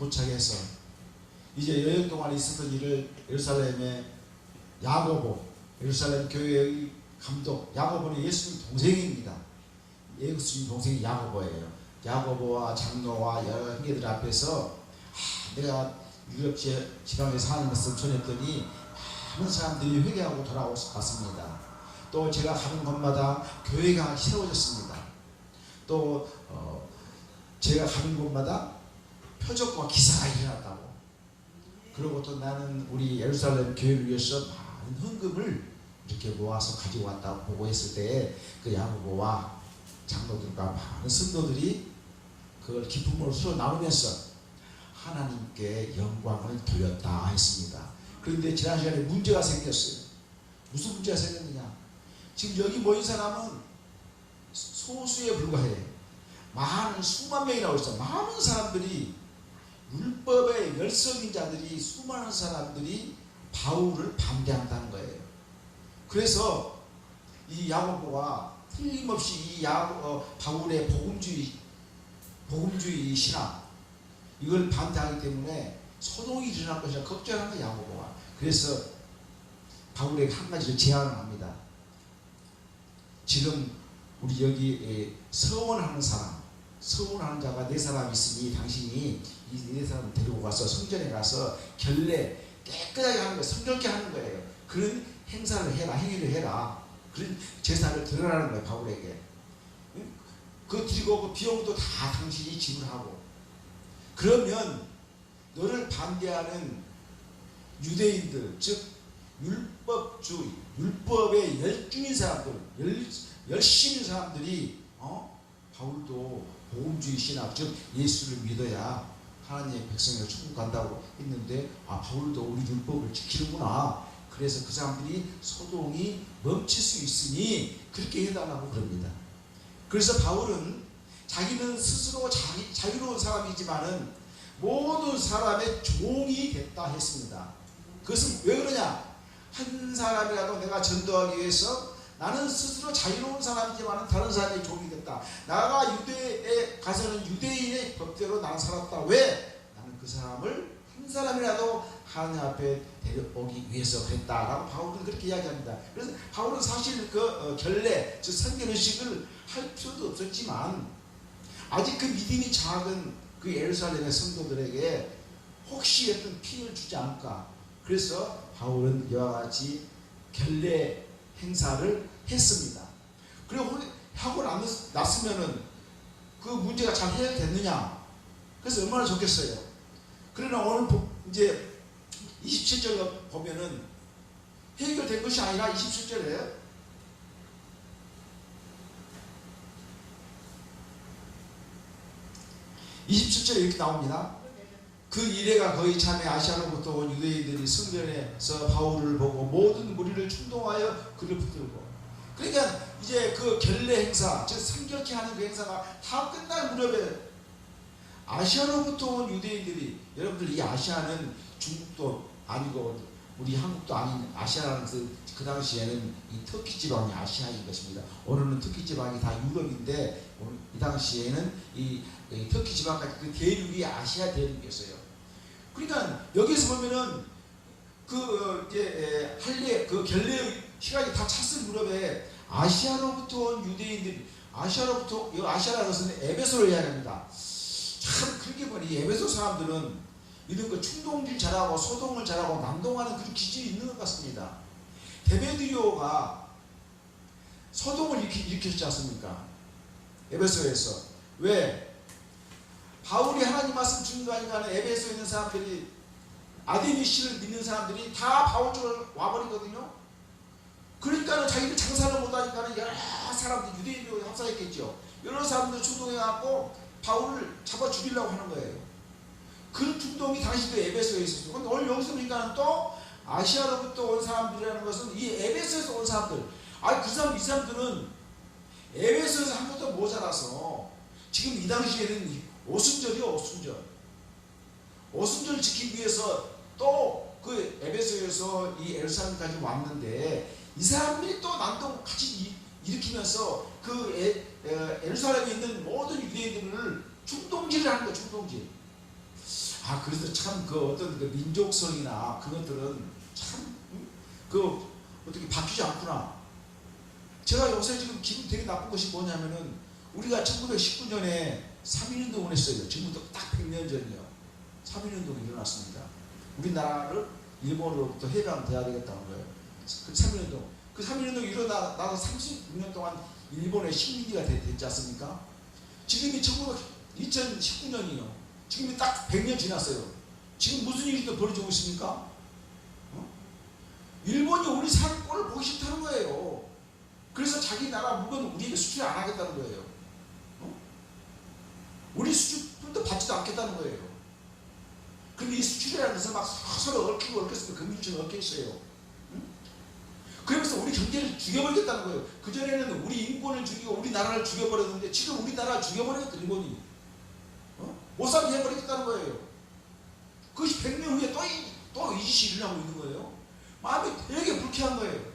도착해서 이제 여행 동안 있었던 일을 예루살렘의 야고보, 예루살렘 교회의 감독, 야고보는 예수님 동생입니다. 예수님 동생이 야고보예요. 야고보와 장로와 여러 형제들 앞에서 내가 유럽 지방에 사는 것을 전했더니 많은 사람들이 회개하고 돌아왔습니다. 또 제가 가는 곳마다 교회가 세워졌습니다. 또 제가 가는 곳마다 표적과 기사가 일어났다고. 그리고 또 나는 우리 예루살렘 교회를 위해서 많은 헌금을 이렇게 모아서 가지고 왔다고 보고했을 때 그 야고보와 장로들과 많은 성도들이 그걸 기쁨으로 서로 나누면서 하나님께 영광을 돌렸다 했습니다. 그런데 지난 시간에 문제가 생겼어요. 무슨 문제가 생겼느냐? 지금 여기 모인 사람은 소수에 불과해. 많은 수만 명이 나오고 있어. 많은 사람들이, 율법의 열성인 자들이, 수많은 사람들이 바울을 반대한다는 거예요. 그래서 이 야고보가 틀림없이 이 바울의 복음주의 신앙, 이걸 반대하기 때문에 소동이 일어날 것이라 걱정하는 거예요, 야고보가. 그래서 바울에게 한 가지를 제안을 합니다. 지금 우리 여기 서원하는 사람, 서원하는 자가 4사람 있으니 당신이 이 4사람을 데리고 가서 성전에 가서 결례 깨끗하게 하는 거예요. 성결케 하는 거예요. 그런 행사를 해라, 행위를 해라. 그런 제사를 드러나는 거예요, 바울에게. 그 드리고 그 비용도 다 당신이 지불하고. 그러면 너를 반대하는 유대인들, 즉 율법주의, 율법의 열중인 사람들, 열심인 사람들이 바울도 복음주의 신학, 즉 예수를 믿어야 하나님의 백성을 천국 간다고 했는데 바울도 우리 율법을 지키는구나. 그래서 그 사람들이 소동이 멈출 수 있으니 그렇게 해달라고 그럽니다. 그래서 바울은 자기는 스스로 자유로운 사람이지만은 모든 사람의 종이 됐다 했습니다. 그것은 왜 그러냐? 한 사람이라도 내가 전도하기 위해서 나는 스스로 자유로운 사람이지만 다른 사람의 종이 됐다. 나가 유대에 가서는 유대인의 법대로 나는 살았다. 왜? 나는 그 사람을 한 사람이라도 하나님 앞에 데려오기 위해서 그랬다라고 바울은 그렇게 이야기합니다. 그래서 바울은 사실 그 결례, 즉 성결의식을 할 필요도 없었지만 아직 그 믿음이 작은 그 예루살렘의 성도들에게 혹시 어떤 피해를 주지 않을까. 그래서 바울은 이와 같이 결례 행사를 했습니다. 그리고 하고 났으면은 그 문제가 잘 해결됐느냐? 그래서 얼마나 좋겠어요. 그러나 오늘 이제 27절 보면은 해결된 것이 아니라 27절에 이렇게 나옵니다. 그 이래가 거의 참에 아시아로부터 온 유대인들이 성전에서 바울을 보고 모든 무리를 충동하여 그를 붙들고. 그러니까 이제 그 결례 행사, 즉 성결케 하는 그 행사가 다 끝날 무렵에 아시아로부터 온 유대인들이, 여러분들 이 아시아는 중국도 아니고 우리 한국도 아닌 아시아라는 그 당시에는 이 터키 지방이 아시아인 것입니다. 오늘은 터키 지방이 다 유럽인데 이 당시에는 이 터키 지방까지 그 대륙이 아시아 대륙이었어요. 그러니까 여기서 보면은 그 이제 그 결례의 시간이 다 찼을 무렵에 아시아로부터 온 유대인들이, 아시아라는 것은 에베소를 이야기합니다. 참 그렇게 보니 에베소 사람들은 이런 거 충동질 잘하고 소동을 잘하고 난동하는 그런 기질이 있는 것 같습니다. 데메드리오가 소동을 일으켰지 않습니까? 에베소에서. 왜? 바울이 하나님 말씀 증거하니까 에베소에 있는 사람들이, 아데미시를 믿는 사람들이 다 바울 쪽으로 와버리거든요. 그러니까 자기들 장사를 못하니까 여러 사람들, 유대인들이 합사했겠죠. 여러 사람들 충동해갖고 바울을 잡아 죽이려고 하는 거예요. 그 충동이 당시도 에베소에 있었죠. 근데 오늘 여기서 보니까 또 아시아로부터 온 사람들이라는 것은 이 에베소에서 온 사람들. 이 사람들은 에베소에서 한 번도 모자라서 지금 이 당시에는 오순절이요, 오순절 지키기 위해서 또 그 에베소에서 이 예루살렘까지 왔는데 이 사람들이 또 난동 같이 일으키면서 그 예루살렘에 있는 모든 유대인들을 충동질을 하는 거예요, 충동질. 그래서 참 그 어떤 그 민족성이나 그것들은 참 그 어떻게 바뀌지 않구나. 제가 요새 지금 기분 되게 나쁜 것이 뭐냐면은 우리가 1919년에 3.1운동을 했어요. 지금부터 딱 100년 전이요. 3.1운동이 일어났습니다. 우리나라를 일본으로부터 해방돼야 되겠다는 거예요. 그 3.1운동. 그 3.1운동이 일어나서 36년 동안 일본의 식민지가 됐지 않습니까? 지금이 2019년이요. 지금이 딱 100년 지났어요. 지금 무슨 일이 또 벌어지고 있습니까? 일본이 우리 사는 꼴을 보기 싫다는 거예요. 그래서 자기 나라 물건 우리에게 수출 안 하겠다는 거예요. 우리 수출도 받지도 않겠다는 거예요. 근데 이 수출이라는 것은 막 서로 얽히고 얽혔으면 금융처럼 얽혀 있어요. 그러면서 우리 경제를 죽여버리겠다는 거예요. 그전에는 우리 인권을 죽이고 우리나라를 죽여버렸는데 지금 우리나라를 죽여버리겠다, 일본이. 못 살게 해버리겠다는 거예요. 그것이 100년 후에 또 이 짓이 일어나고 있는 거예요. 마음이 되게 불쾌한 거예요.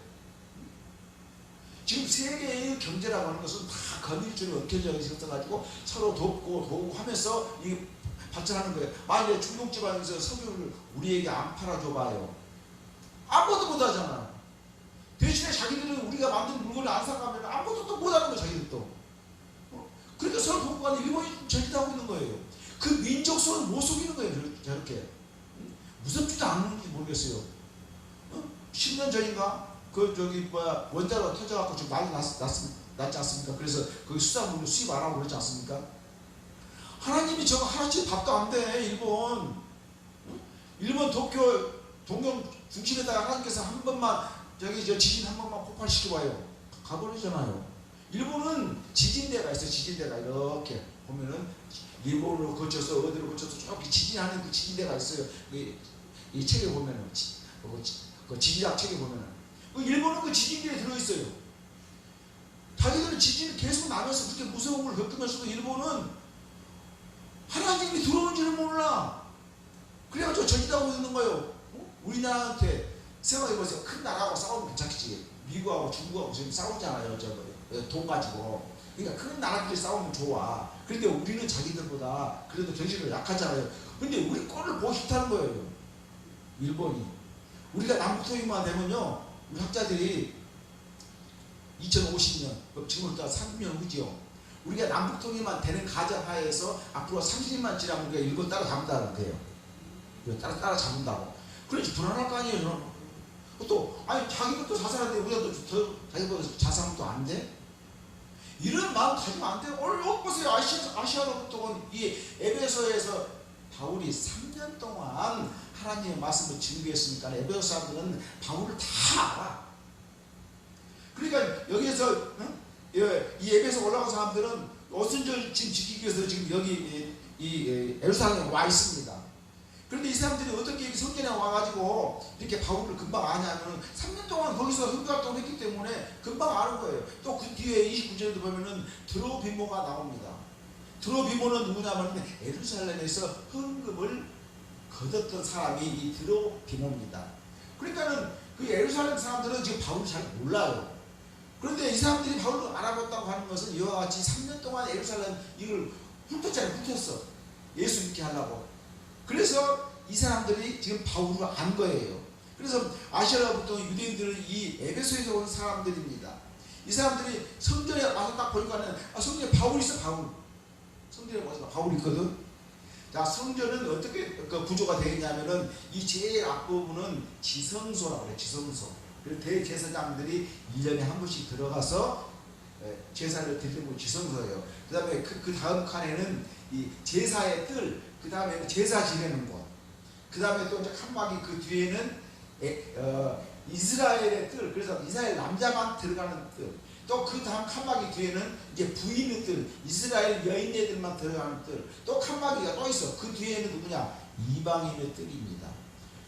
지금 세계의 경제라고 하는 것은 다 거미줄이 얽혀져 있어가지고 서로 돕고 하면서 이게 발전하는 거예요. 만약에 중동 지방에서 석유를 우리에게 안 팔아줘봐요. 아무것도 못하잖아. 대신에 자기들은 우리가 만든 물건을 안 사가면 아무것도 못하는 거예요. 자기들도. 그러니까 서로 돕고 가는 일본이 저지하고 있는 거예요. 그 민족성을 못 속이는 거예요. 저렇게. 무섭지도 않는지 모르겠어요. 10년 전인가 원자로 터져갖고 지금 난리 났지 않습니까? 그래서 그 수산물을 수입 안 하고 그러지 않습니까? 하나님이 저거 하나씩 밥도 안 돼. 일본 도쿄 동경 중심에다가 하나님께서 한 번만 지진 한 번만 폭발시켜봐요. 가버리잖아요. 일본은 지진대가 있어요. 지진대가 이렇게 보면은 일본으로 거쳐서 어디로 거쳐서 저렇게 지진하는 그 지진대가 있어요. 이 책에 보면은 그 지리학 책에 보면은 일본은 그 지진대에 들어있어요. 자기들은 지진이 계속 나면서 그렇게 무서운 걸 겪으면서도 일본은 하나님이 들어온지를 몰라. 그래가지고 저지하고 있는 거예요. 우리나라한테 생각해보세요. 큰 나라하고 싸우면 괜찮겠지. 미국하고 중국하고 지금 싸우잖아요. 돈 가지고. 그러니까 큰 나라끼리 싸우면 좋아. 그런데 우리는 자기들보다 그래도 정신이 약하잖아요. 근데 우리 꼴을 보고 싶다는 거예요. 일본이. 우리가 남북통일만 되면요, 우리 학자들이 2050년, 지금부터 30년 후지요. 우리가 남북통일만 되는 가정하에서 앞으로 30년만 지나면 우리가 일본 따라잡는다는 거예요. 따라잡는다고. 그렇지, 불안할 거 아니에요. 또, 자기가 또 자살하는데 우리가 또 자기보다 자살하면 또 안 돼? 이런 마음 가지면 안 돼요. 오늘 여기 보세요. 아시아로부터 이 에베소에서 바울이 3년 동안 하나님의 말씀을 증거했으니까 에베소 사람들은 바울을 다 알아. 그러니까 여기에서 이 에베소 올라온 사람들은 오순절 지금 지키기 위해서 지금 여기 이 예루살렘에 와 있습니다. 그런데 이 사람들이 어떻게 성전에 와가지고 이렇게 바울을 금방 아냐면은 3년 동안 거기서 흥교활동을 했기 때문에 금방 아는 거예요. 또 그 뒤에 29절에도 보면은 드로비모가 나옵니다. 드로비모는 누구냐면 예루살렘에서 헌금을 거뒀던 사람이 이 드로비모입니다. 그러니까는 그 예루살렘 사람들은 지금 바울을 잘 몰라요. 그런데 이 사람들이 바울을 알아봤다고 하는 것은 이와 같이 3년 동안 예루살렘 이걸 훑었어. 예수 믿게 하려고. 그래서 이 사람들이 지금 바울을 안 거예요. 그래서 아시아로부터 유대인들은 이 에베소에서 온 사람들입니다. 이 사람들이 성전에 와서 딱 보니까는 성전에 바울이 있어. 성전에 와서 바울이 있거든. 자, 성전은 어떻게 그 구조가 되어 있냐면은 이 제일 앞부분은 지성소라고 해요. 지성소. 그리고 대제사장들이 1년에 한 번씩 들어가서 제사를 드리는 지성소예요. 그 다음에 그 다음 칸에는 이 제사의 뜰, 그 다음에 제사 지내는 곳, 그 다음에 또 이제 칸막이 그 뒤에는 이스라엘의 뜰, 그래서 이스라엘 남자만 들어가는 뜰, 또 그 다음 칸막이 뒤에는 이제 부인의 뜰, 이스라엘 여인네들만 들어가는 뜰, 또 칸막이가 또 있어. 그 뒤에는 누구냐? 이방인의 뜰입니다.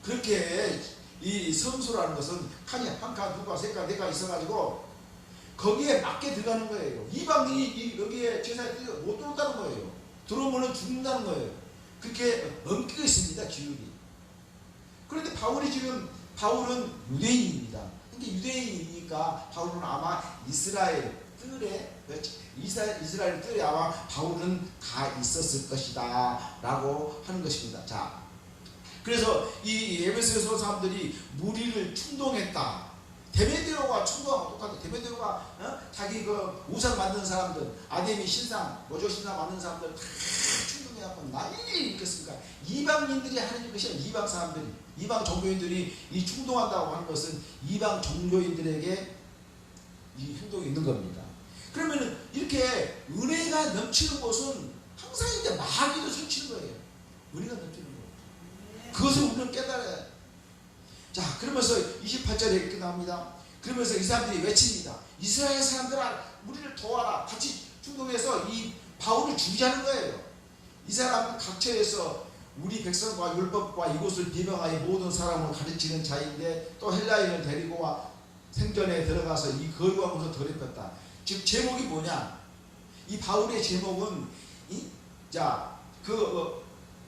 그렇게 이 성소라는 것은 칸이 한 칸, 두 칸, 세 칸, 네 칸 있어가지고 거기에 맞게 들어가는 거예요. 이방인이 여기에 제사에 못 들어온다는 거예요. 들어오면 죽는다는 거예요. 그렇게 엉키고 있습니다. 규율이. 그런데 바울은 유대인입니다. 근데 유대인이니까 바울은 아마 이스라엘 뜰에 이스라엘 뜰에 아마 바울은 가 있었을 것이다 라고 하는 것입니다. 자, 그래서 이 에베소서 사람들이 무리를 충동했다. 데메드로가 충동하고 똑같아. 데메드로가 자기 그 우상 만든 사람들, 아데미 신상, 모조 신상 만든 사람들 다 충동해갖고 난리 일으켰으니까 이방인들이 하는 것이 아니라 이방 사람들이, 이방 종교인들이 이 충동한다고 하는 것은 이방 종교인들에게 이 행동이 있는 겁니다. 그러면은 이렇게 은혜가 넘치는 곳은 항상 이제 마귀도 설치는 거예요. 은혜가 넘치는 거. 그것을 우리는 깨달아야 해. 자, 그러면서 28절에 이렇게 나옵니다. 그러면서 이 사람들이 외칩니다. 이스라엘 사람들아, 우리를 도와라. 같이 충동해서 이 바울을 죽이자는 거예요. 이 사람은 각처에서 우리 백성과 율법과 이곳을 비방하여 모든 사람을 가르치는 자인데 또 헬라인을 데리고 와 생전에 들어가서 이 거룩한 곳을 더럽혔다. 즉 제목이 뭐냐? 이 바울의 제목은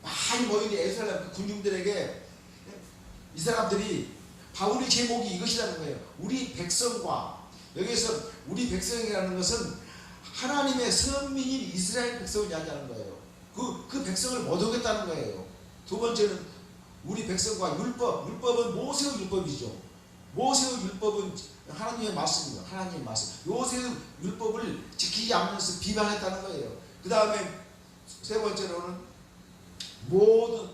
많이 모인 에루살렘 그 군중들에게 이 사람들이 바울의 제목이 이것이라는 거예요. 우리 백성과, 여기서 우리 백성이라는 것은 하나님의 선민인 이스라엘 백성을 이야기하는 거예요. 그 백성을 못 오겠다는 거예요. 두 번째는 우리 백성과 율법은 모세의 율법이죠. 모세의 율법은 하나님의 말씀이에요. 하나님의 말씀. 모세의 율법을 지키지 않으면서 비방했다는 거예요. 그 다음에 세 번째로는 모든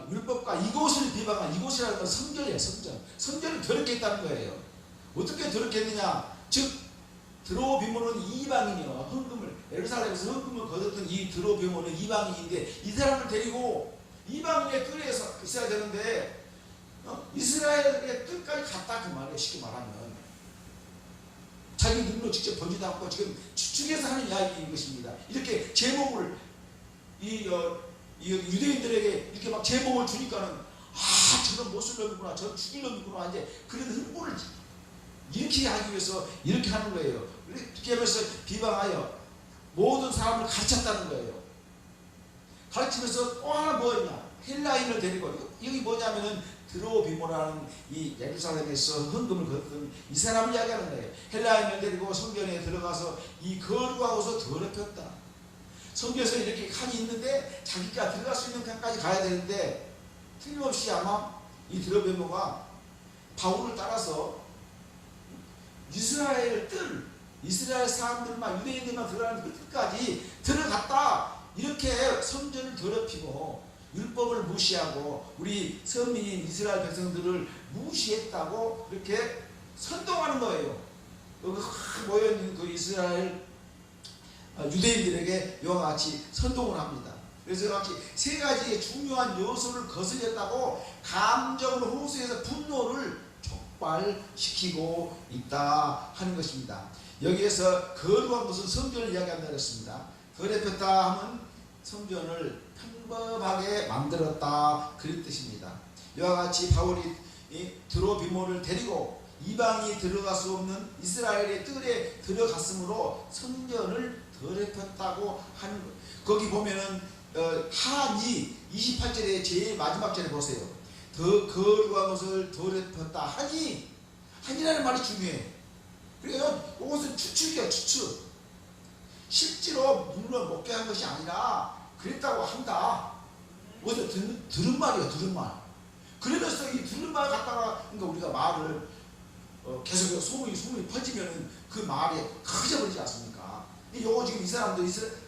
율법과 이곳을 비방한, 이곳이라는 건 성전이에요. 성전을 더럽게 했다는 거예요. 어떻게 더럽게 했느냐? 즉 드로비모는 이방인이요. 헌금을 예루살렘에서 헌금을 거뒀던 이 드로비모는 이방인인데 이 사람을 데리고 이방인의 뜰에 있어야 되는데 이스라엘의 뜰까지 갔다 그 말이에요. 쉽게 말하면 자기 눈으로 직접 보지도 않고 지금 추측해서 하는 이야기인 것입니다. 이렇게 제목을 이 유대인들에게 이렇게 막 제목을 주니까는 저는 못쓸 놈이구나, 저는 죽일 놈이구나, 이제 그런 흥분을 일으키게 하기 위해서 이렇게 하는 거예요. 이렇게 하면서 비방하여 모든 사람을 가르쳤다는 거예요. 가르치면서 또 하나 뭐였냐? 헬라인을 데리고, 여기 뭐냐면은 드로비모라는 이 예루살렘에서 헌금을 걷던 이 사람을 이야기하는 거예요. 헬라인을 데리고 성전에 들어가서 이 거룩하고서 더럽혔다. 성경에서 이렇게 칸이 있는데 자기가 들어갈 수 있는 칸까지 가야 되는데 틀림없이 아마 이 드로비모가 바울을 따라서 이스라엘 사람들만, 유대인들만 들어가는 그 뜰까지 들어갔다. 이렇게 성전을 더럽히고 율법을 무시하고 우리 선민인 이스라엘 백성들을 무시했다고 이렇게 선동하는 거예요. 여기 모여있는 그 이스라엘 유대인들에게 이와 같이 선동을 합니다. 그래서 이와 같이 세 가지의 중요한 요소를 거슬렸다고 감정을 호소해서 분노를 촉발시키고 있다 하는 것입니다. 여기에서 거룩한 것은 성전을 이야기한다 그랬습니다. 더럽혔다 하면 성전을 평범하게 만들었다 그런 뜻입니다. 이와 같이 바울이 드로비모를 데리고 이방이 들어갈 수 없는 이스라엘의 뜰에 들어갔으므로 성전을 더럽혔다고 하는 것. 거기 보면은 하니 28절의 제일 마지막 절에 보세요. 더 거룩한 것을 더럽혔다 하니, 하니라는 말이 중요해. 그러니까 이것은 추측이야, 추측. 실제로 물론 먹게 한 것이 아니라 그랬다고 한다. 어디서 들은 말이야, 들은 말. 그러면서 이 들은 말 갖다가, 그러니까 우리가 말을 계속 소문이 퍼지면은 그 말이 커져버리지 않습니까? 요거 지금 이 사람도,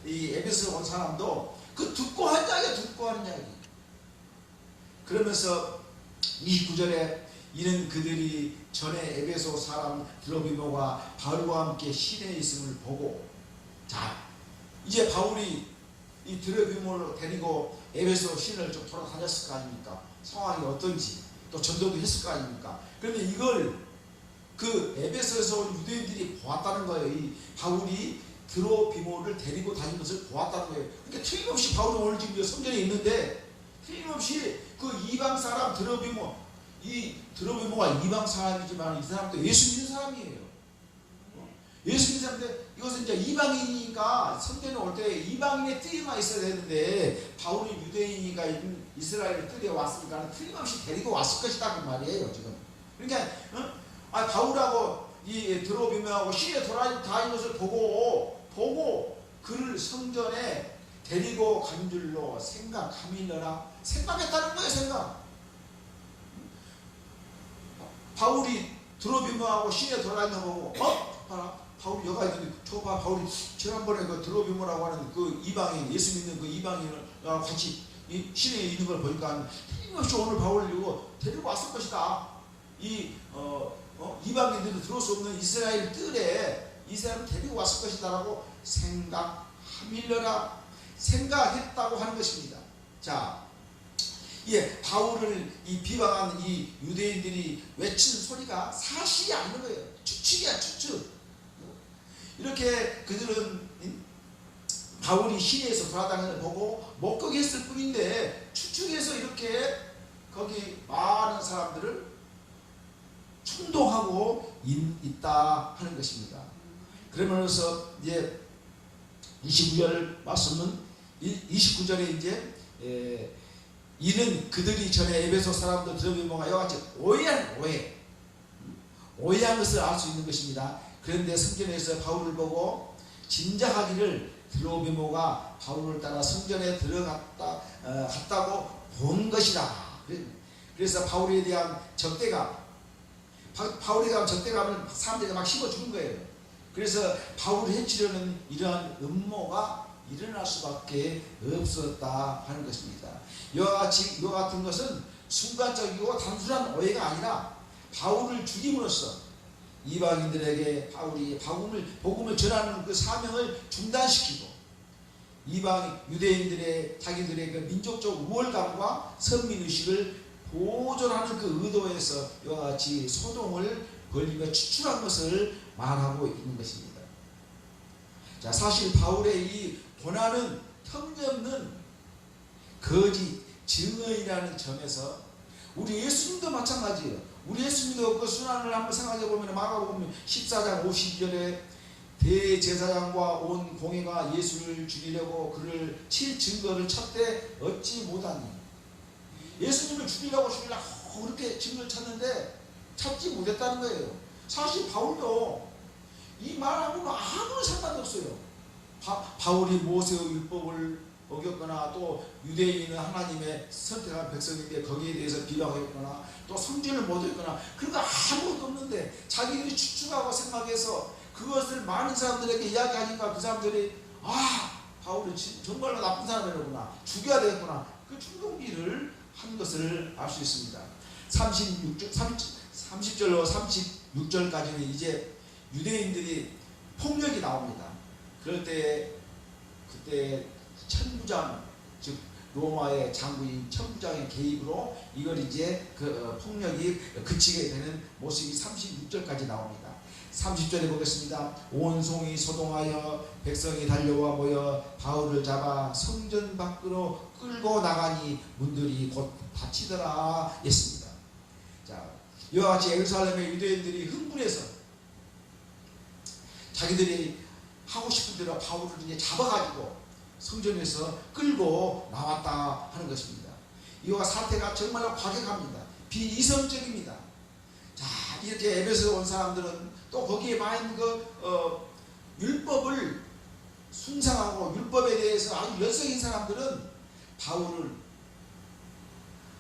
이 에베소 온 사람도 그 듣고 한 이야기야, 듣고 하는 이야기. 그러면서 29절에 이는 그들이 전에 에베소 사람 드로비모가 바울과 함께 시내에 있음을 보고, 자, 이제 바울이 이 드로비모를 데리고 에베소 시내를 좀 돌아다녔을 거 아닙니까? 상황이 어떤지 또 전도도 했을 거 아닙니까? 그런데 이걸 그 에베소에서 온 유대인들이 보았다는 거예요. 이 바울이 드로비모를 데리고 다니는 것을 보았다는 거예요. 그러니까 틀림없이 바울은 오늘 지금 성전에 있는데 틀림없이 그 이방 사람 드로비모, 이 드로비모가 이방 사람이지만 이 사람도 예수 믿는 사람이에요. 예수 믿는 사람인데 이것은 이제 이방인이니까 성전에 올 때 이방인의 뜰에만 있어야 되는데 바울이 유대인이가 이스라엘 뜰에 왔으니까 틀림없이 데리고 왔을 것이다 그 말이에요 지금. 그러니까 바울하고 이 드로비모하고 시내 돌아다니는 것을 보고 그를 성전에 데리고 간 줄로 생각하밀러라. 생각했다는 거예요. 생각. 바울이 드로비모하고 시내 돌아다니는 거 보고 봐라, 바울이 여가 있는데 저 봐, 바울이 지난번에 그 드로비모라고 하는 그 이방인, 예수 믿는 그 이방인과 같이 이 시내에 있는 걸 보니까 틀림없이 오늘 바울을 데리고 왔을 것이다. 이방인들도 들어올 수 없는 이스라엘 뜰에 이 사람을 데리고 왔을 것이다라고 생각하밀러라. 생각했다고 하는 것입니다. 자, 바울을 비방한 이 유대인들이 외친 소리가 사실이 아닌 거예요. 추측이야, 추측. 이렇게 그들은 바울이 시내에서 돌아다니는 걸 보고 목격했을 뿐인데 추측해서 이렇게 거기 많은 사람들을 충동하고 있다 하는 것입니다. 그러면서 이제 29절 말씀은 29절에 이제 이는 그들이 전에 에베소 사람들 드로비모가 이와 같이 오해한 것을 알 수 있는 것입니다. 그런데 성전에서 바울을 보고 짐작하기를 드로비모가 바울을 따라 성전에 갔다고 본 것이다. 그래서 바울에 대한 적대감을 사람들이 막 심어주는 거예요. 그래서 바울을 해치려는 이러한 음모가 일어날 수밖에 없었다 하는 것입니다. 이와 같은 것은 순간적이고 단순한 오해가 아니라 바울을 죽임으로써 이방인들에게 바울이 복음을 전하는 그 사명을 중단시키고 이방 유대인들의 자기들의 그 민족적 우월감과 선민의식을 보존하는 그 의도에서 이와 같이 소동을 벌리며 추출한 것을 말하고 있는 것입니다. 자, 사실 바울의 이 고난은 터무니없는 거짓 증언이라는 점에서 우리 예수님도 마찬가지예요. 우리 예수님도 그 순환을 한번 생각해 보면 마가복음 14장 52절에 대제사장과 온 공회가 예수를 죽이려고 그를 칠 증거를 찾되 얻지 못하니. 예수님을 죽이려고 그렇게 증거를 찾는데 찾지 못했다는 거예요. 사실 바울도 이 말하고는 아무런 상관이 없어요. 바울이 모세의 율법을 어겼거나 또 유대인은 하나님의 선택한 백성인데 거기에 대해서 비방했거나 또 성전을 못 했거나 그런 거 아무것도 없는데 자기들이 추측하고 생각해서 그것을 많은 사람들에게 이야기하니까 그 사람들이 바울은 정말로 나쁜 사람이구나, 죽여야 되겠구나, 그 충동기를 한 것을 알 수 있습니다. 30절로 36절까지는 이제 유대인들이 폭력이 나옵니다. 그럴 때 그때 천부장, 즉 로마의 장구인 천부장의 개입으로 이걸 이제 그 폭력이 그치게 되는 모습이 36절까지 나옵니다. 30절에 보겠습니다. 온 성이 소동하여 백성이 달려와 모여 바울을 잡아 성전 밖으로 끌고 나가니 문들이 곧 닫히더라 했습니다. 자, 이와 같이 예루살렘의 유대인들이 흥분해서 자기들이 하고 싶은 대로 바울을 이제 잡아가지고 성전에서 끌고 나왔다 하는 것입니다. 이와 사태가 정말로 과격합니다. 비이성적입니다. 자, 이렇게 에베소에 온 사람들은 또 거기에 많은 율법을 숭상하고 율법에 대해서 아주 열성인 사람들은 바울을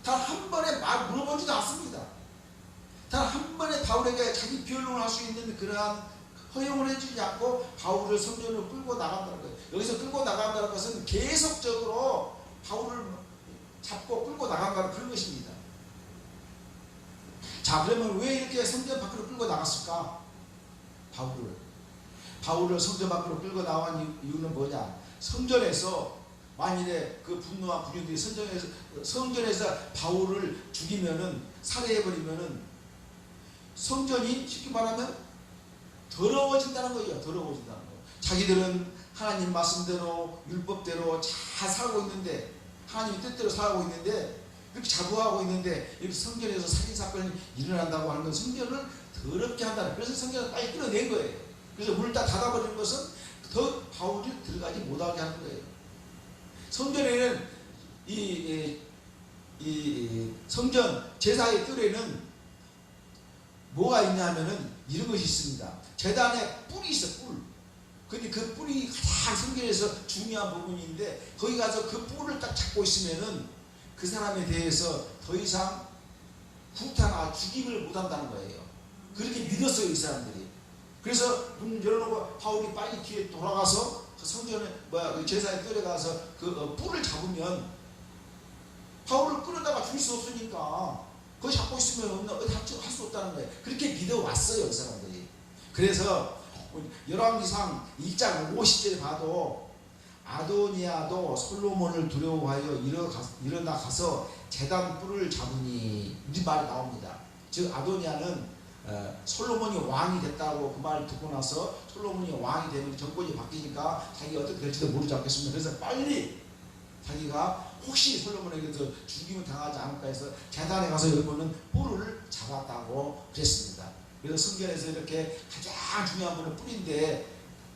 단 한 번에 물어보지도 않습니다. 단 한 번에 바울에게 자기 변론을 할 수 있는 그러한 허용을 해주지 않고 바울을 성전으로 끌고 나간다는 거예요. 여기서 끌고 나간다는 것은 계속적으로 바울을 잡고 끌고 나간다는 그런 것입니다. 자, 그러면 왜 이렇게 성전 밖으로 끌고 나갔을까? 바울을 성전 밖으로 끌고 나온 이유는 뭐냐? 성전에서 만일에 그 분노와 군인들이 성전에서 바울을 죽이면은, 살해해버리면은 성전이 쉽게 말하면 더러워진다는 거예요. 더러워진다는 거. 자기들은 하나님 말씀대로 율법대로 잘 살고 있는데, 하나님 뜻대로 살고 있는데, 이렇게 자부하고 있는데 이렇게 성전에서 살인사건이 일어난다고 하는 건 성전을 더럽게 한다는, 그래서 성전을 빨리 끌어낸 거예요. 그래서 문을 다 닫아버리는 것은 더 바울이 들어가지 못하게 하는 거예요. 성전에는 이 성전 제사의 뜰에는 뭐가 있냐 하면은 이런 것이 있습니다. 제단에 뿔이 있어, 뿔. 근데 그 뿔이 가장 성경에서 중요한 부분인데 거기 가서 그 뿔을 딱 잡고 있으면은 그 사람에 대해서 더 이상 구타나 죽임을 못한다는 거예요. 그렇게 믿었어요, 이 사람들이. 그래서 문 열어놓고 바울이 빨리 뒤에 돌아가서 그 성전에 그 제사에 끌어가서 그 뿔을 잡으면 바울을 끌어다가 죽일 수 없으니까 그거 잡고 있으면 어디 할 수 없다는 거예요. 그렇게 믿어왔어요, 그 사람들이. 그래서 열왕기상 1장 50절에 봐도 아도니아도 솔로몬을 두려워하여 일어나 가서 제단 뿔을 잡으니 이 말이 나옵니다. 즉 아도니아는 솔로몬이 왕이 됐다고 그 말을 듣고 나서 솔로몬이 왕이 되면 정권이 바뀌니까 자기가 어떻게 될지도 모르지 않겠습니까? 그래서 빨리 자기가 혹시 솔로몬에게서 죽임을 당하지 않을까 해서 제단에 가서 여러분은 뿔을 잡았다고 그랬습니다. 그래서 성경에서 이렇게 가장 중요한 분은 뿔인데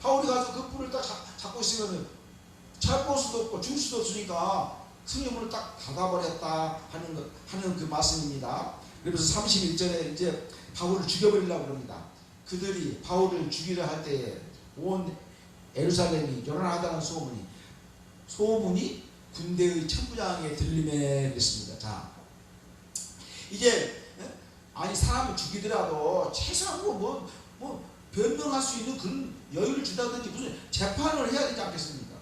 바울이 가서 그 뿔을 딱 잡고 있으면 잡을 수도 없고 죽을 수도 없으니까 성령문을 딱 닫아버렸다 하는 그 말씀입니다. 그래서 31절에 이제 바울을 죽여버리려고 합니다. 그들이 바울을 죽이려 할 때에 온 예루살렘이 요란하다는 소문이 군대의 천부장에 들림에 그랬습니다. 자, 이제 아니 사람을 죽이더라도 최소한 뭐 변명할 수 있는 그런 여유를 주다든지 무슨 재판을 해야 되지 않겠습니까?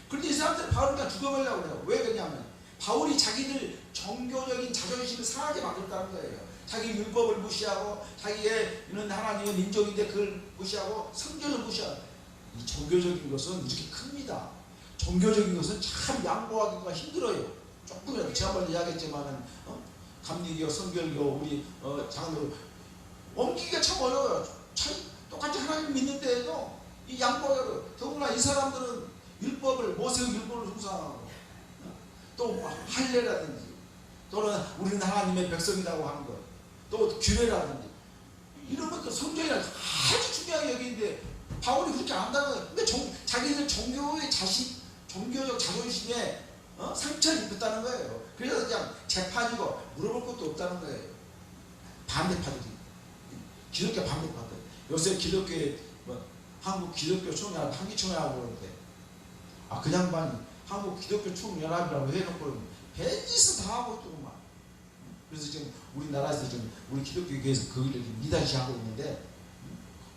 그런데 이 사람들은 바울을 그냥 죽여버리려고 해요. 왜 그러냐면 바울이 자기들 종교적인 자존심을 상하게 만들었다는 거예요. 자기 율법을 무시하고 자기의 이런 하나님의 민족인데 그걸 무시하고 성경을 무시하고 이 종교적인 것은 이렇게 큽니다. 종교적인 것은 참 양보하기가 힘들어요. 조금이라도 지난번에 이야기했지만은 감리교, 성결교, 우리 장로 옮기기가 참 어려워요. 참 똑같이 하나님 믿는데도 이 양보가 어려워요. 더구나 이 사람들은 율법을 모세의 율법을 숭상하고 또 할례라든지 또는 우리는 하나님의 백성이라고 하는 것, 또 규례라든지 이런 것도 성경이 아주 중요하게 여기는데 바울이 그렇게 안 한다는 거예요. 근데 자기들 종교적 자존심에 상처를 입었다는 거예요. 그래서 그냥 재판이고 물어볼 것도 없다는 거예요. 반대파들이, 기독교 반대파들. 요새 기독교에 한국 기독교 총연합, 한기총연합 그러는데 그 양반이 한국 기독교 총연합이라고 해놓고 별짓을 다 하고 있더구만. 그래서 지금 우리나라에서 지금 우리 기독교계에서 그 일을 미단시하고 있는데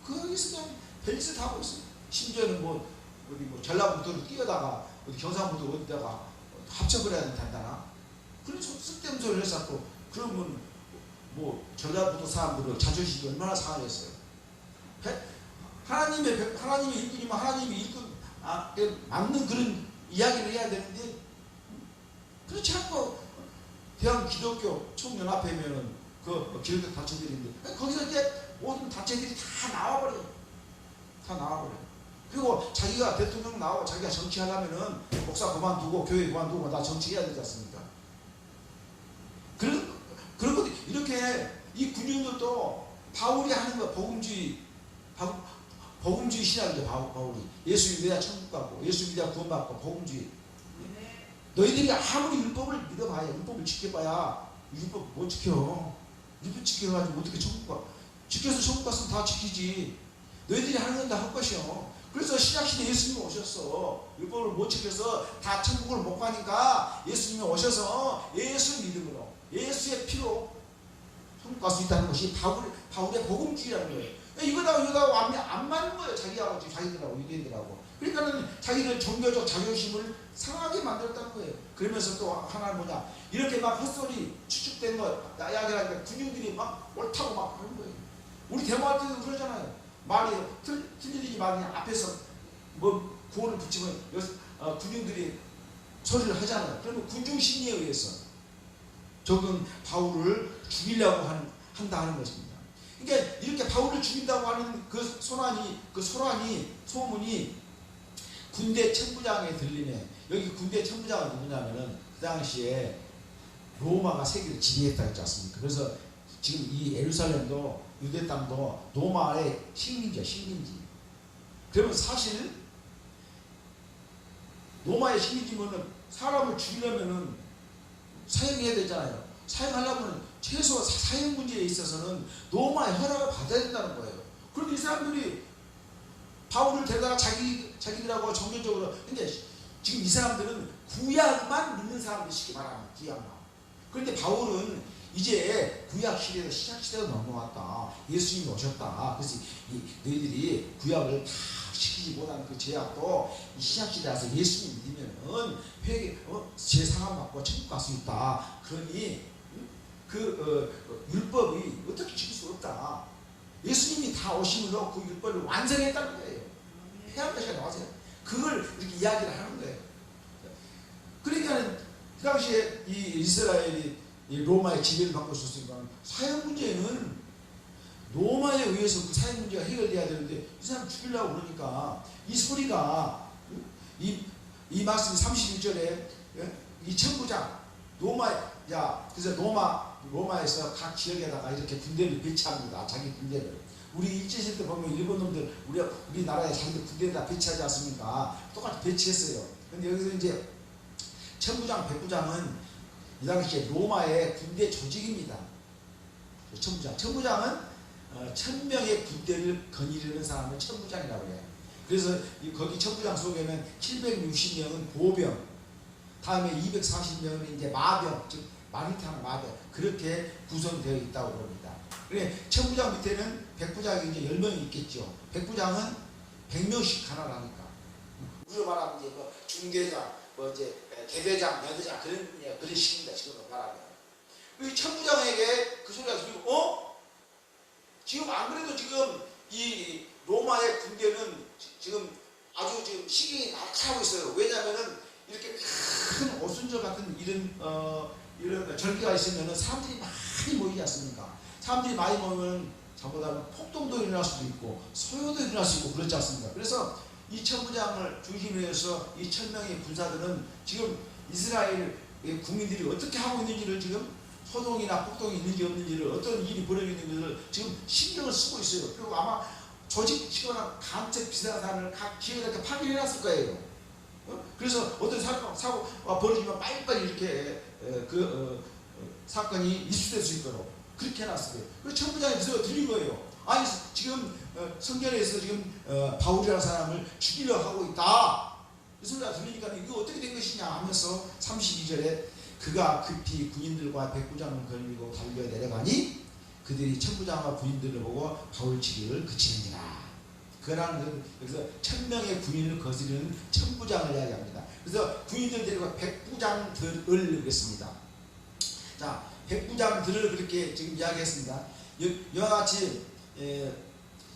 거기서 그냥 별짓을 다 하고 있어요. 심지어는 어디 전라북도를 뛰어다가 어디 경상북도 어디다가 합쳐을 해야 된다나 그래서 쓸데없는 소리를 해서 그러면 전라북도 사람들은 자존심이 얼마나 상하겠어요. 하나님이 일꾼이면 하나님이 일꾼 맞는 그런 이야기를 해야 되는데 그렇지 않고 대한 기독교 총연합회면은 그 기독교 단체들인데 거기서 이제 모든 단체들이 다 나와버려요. 다 나와버려요. 그리고 자기가 대통령 나오고 자기가 정치하려면은 목사 그만두고 교회 그만두고 나 정치해야 되지 않습니까? 그런 것도 이렇게 이 군인들도 바울이 하는 거 복음주의 신학이죠. 바울이 예수 믿어야 천국 가고 예수 믿어야 구원받고 복음주의. 너희들이 아무리 율법을 믿어봐야 율법을 지켜봐야 율법 못 지켜. 율법 지켜가지고 어떻게 천국 가? 지켜서 천국 갔으면 다 지키지. 너희들이 하는 건 다 할 것이요. 그래서 신약시대 예수님이 오셨어. 율법을 못 지켜서 다 천국을 못 가니까 예수님이 오셔서 예수 믿음으로 예수의 피로 천국 갈 수 있다는 것이 바울의 복음주의라는 거예요. 이거하고 안 맞는 거예요. 자기들하고 유대인들하고. 그러니까는 자기들 종교적 자존심을 상하게 만들었다는 거예요. 그러면서 또 하나는 뭐냐, 이렇게 막 헛소리 추측된 거 이야기하니까 군인들이 막 옳다고 막 하는 거예요. 우리 대모할 때도 그러잖아요. 말이 틀리지 말이 앞에서 구호를 붙이면 군인들이 소리를 하잖아요. 그러면 군중 심리에 의해서 적은 바울을 죽이려고 한다 하는 것입니다. 그러니까 이렇게 바울을 죽인다고 하는 그 소문이 군대 천부장에 들리네. 여기 군대 천부장은 누구냐면은 그 당시에 로마가 세계를 지배했다 했지 않습니까? 그래서 지금 이 예루살렘도 유대 땅도 로마의 식민지야, 식민지. 그러면 사실 로마의 식민지면은 사람을 죽이려면은 사형해야 되잖아요. 사형하려면 최소 사형 문제에 있어서는 로마의 허락을 받아야 된다는 거예요. 그런데 이 사람들이 바울을 데려다가 자기들하고 정면적으로, 근데 지금 이 사람들은 구약만 믿는 사람들 쉽게 말하면 구약만. 그런데 바울은 이제 구약 시대에서 신약 시대로 넘어왔다. 예수님이 오셨다. 그래서 너희들이 구약을 다 시키지 못한 그 죄악도 이 신약 시대에 와서 예수님 믿으면은 죄 상함 받고 천국 갈 수 있다. 그러니 율법이 어떻게 지킬 수 없다. 예수님이 다 오심으로 그 율법을 완성했다는 거예요. 해야 것이 나와서요. 그걸 이렇게 이야기를 하는 거예요. 그러니까 그 당시에 이 이스라엘이 이 로마의 지배를 받고 있었으니까 사형 문제는 로마에 의해서 그 사형 문제가 해결돼야 되는데 이 사람 죽이려고 그러니까 이 소리가 이 말씀 31절에 이 천부장 그래서 로마에서 각 지역에다가 이렇게 군대를 배치합니다. 자기 군대를. 우리 일제시대 때 보면 일본 놈들 우리나라에 자기들 군대에다 배치하지 않습니까? 똑같이 배치했어요. 근데 여기서 이제 천부장, 백부장은 이 당시에 로마의 군대 조직입니다. 천부장은 1000명의 군대를 거느리는 사람을 천부장이라고 해요. 그래서 거기 천부장 속에는 760명은 보병, 다음에 240명은 이제 마병, 즉 마리탕 마병, 그렇게 구성되어 있다고 그럽니다. 그래 천부장 밑에는 백부장이 이제 10명이 있겠죠. 백부장은 100명씩 하나 하니까. 우리로 말하면 이제 뭐 중대장, 이제 대대장, 여대장 그런 식입니다. 지금으로 말하면. 이 천부장에게 그 소리가 들리고, 지금 안 그래도 지금 이 로마의 군대는 지금 아주 지금 시경이 낙하하고 있어요. 왜냐하면은 이렇게 큰 오순절 같은 이런 절기가 있으면은 사람들이 많이 모이지 않습니까? 사람들이 많이 모이면 잘못하면 폭동도 일어날 수도 있고 소요도 일어날 수 있고 그렇지 않습니까? 그래서 이 천부장을 중심으로 해서 이 1000명의 군사들은 지금 이스라엘 국민들이 어떻게 하고 있는지를, 지금 소동이나 폭동이 있는지 없는지를, 어떤 일이 벌어지고 있는지를 지금 신경을 쓰고 있어요. 그리고 아마 조직시거나 간첩 비슷한 사람을 각 지역에 이렇게 파견해놨을 거예요. 그래서 어떤 사고가 벌어지면 빨리빨리 이렇게 사건이 이슈될 수 있도록 그렇게 해놨어요. 그래서 천부장이 그 소리가 들린 거예요. 아니 지금 성전에서 지금 바울이라는 사람을 죽이려 하고 있다. 이 소리가 들리니까 이거 어떻게 된 것이냐 하면서 32절에 그가 급히 군인들과 백부장을 걸리고 달려 내려가니 그들이 천부장과 군인들을 보고 바울 치기를 그치는지라. 그러나 여기서 1000명의 군인을 거스르는 천부장을 이야기합니다. 그래서 군인들 데리고 백부장들을 그랬습니다. 자, 백부장들을 그렇게 지금 이야기했습니다. 이와 같이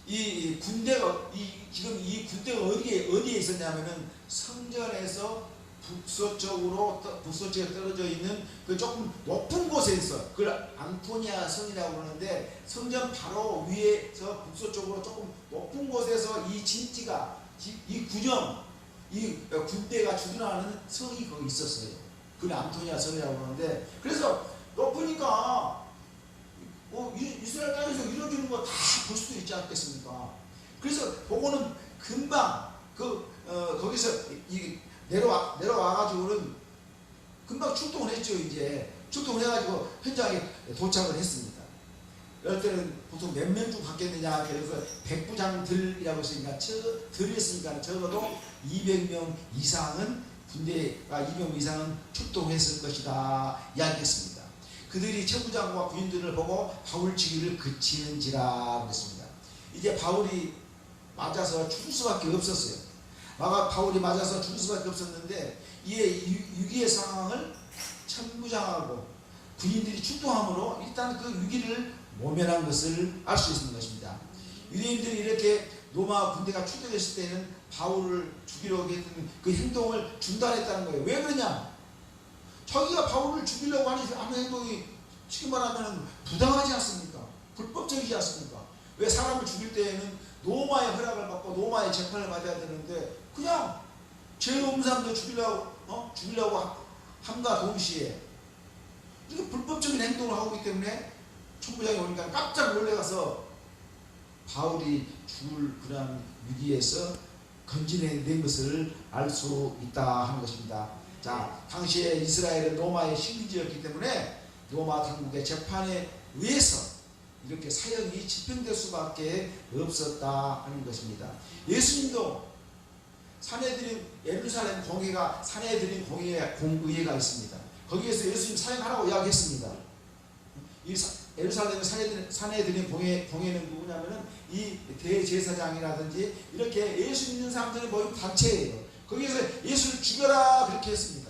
이 군대가 지금 이 군대가 어디에 있었냐면은 성전에서 북서쪽에 떨어져 있는 그 조금 높은 곳에 있어. 그걸 안토니아 성이라고 그러는데 성전 바로 위에서 북서쪽으로 조금 높은 곳에서 이 진지가 이 군영 이 군대가 주둔하는 성이 거기 있었어요. 그걸 안토니아 성이라고 그러는데, 그래서 높으니까 이스라엘 땅에서 이루어지는 거 다 볼 수도 있지 않겠습니까? 그래서 보고는 금방 거기서 내려와가지고는 금방 출동을 했죠. 이제 출동을 해가지고 현장에 도착을 했습니다. 이럴 때는 보통 몇 명 중 받겠느냐, 그래서 백부장들이라고 했으니까 들이었으니까 적어도 200명 이상은 군대가 200명 이상은 출동했을 것이다 이야기했습니다. 그들이 천부장과 군인들을 보고 바울치기를 그치는지라 그랬습니다. 이제 바울이 맞아서 죽을 수밖에 없었어요. 바울이 맞아서 죽을 수밖에 없었는데 이에 위기의 상황을 천부장하고 군인들이 출동함으로 일단 그 위기를 모면한 것을 알 수 있는 것입니다. 유대인들이 이렇게 로마 군대가 출동했을 때는 바울을 죽이려고 했던 그 행동을 중단했다는 거예요. 왜 그러냐? 자기가 바울을 죽이려고 하는 행동이 지금 말하면 부당하지 않습니까? 불법적이지 않습니까? 왜 사람을 죽일 때에는 로마의 허락을 받고 로마의 재판을 받아야 되는데 그냥 죄 없는 사람들 죽이려고 함과 동시에 이렇게 불법적인 행동을 하고 있기 때문에 총부장이 오니까 깜짝 놀래가서 바울이 죽을 그러한 위기에서 건져낸 것을 알 수 있다 하는 것입니다. 자, 당시에 이스라엘은 로마의 식민지였기 때문에 로마 당국의 재판에 의해서 이렇게 사형이 집행될 수밖에 없었다 하는 것입니다. 예수님도 산헤드린 예루살렘 공회가 산헤드린 공의회가 있습니다. 거기에서 예수님 사형하라고 이야기했습니다. 이 예루살렘 산헤드린 공회는 누구냐면은 이 대제사장이라든지 이렇게 예수 믿는 사람들이 모인 단체예요. 거기에서 예수를 죽여라 그렇게 했습니다.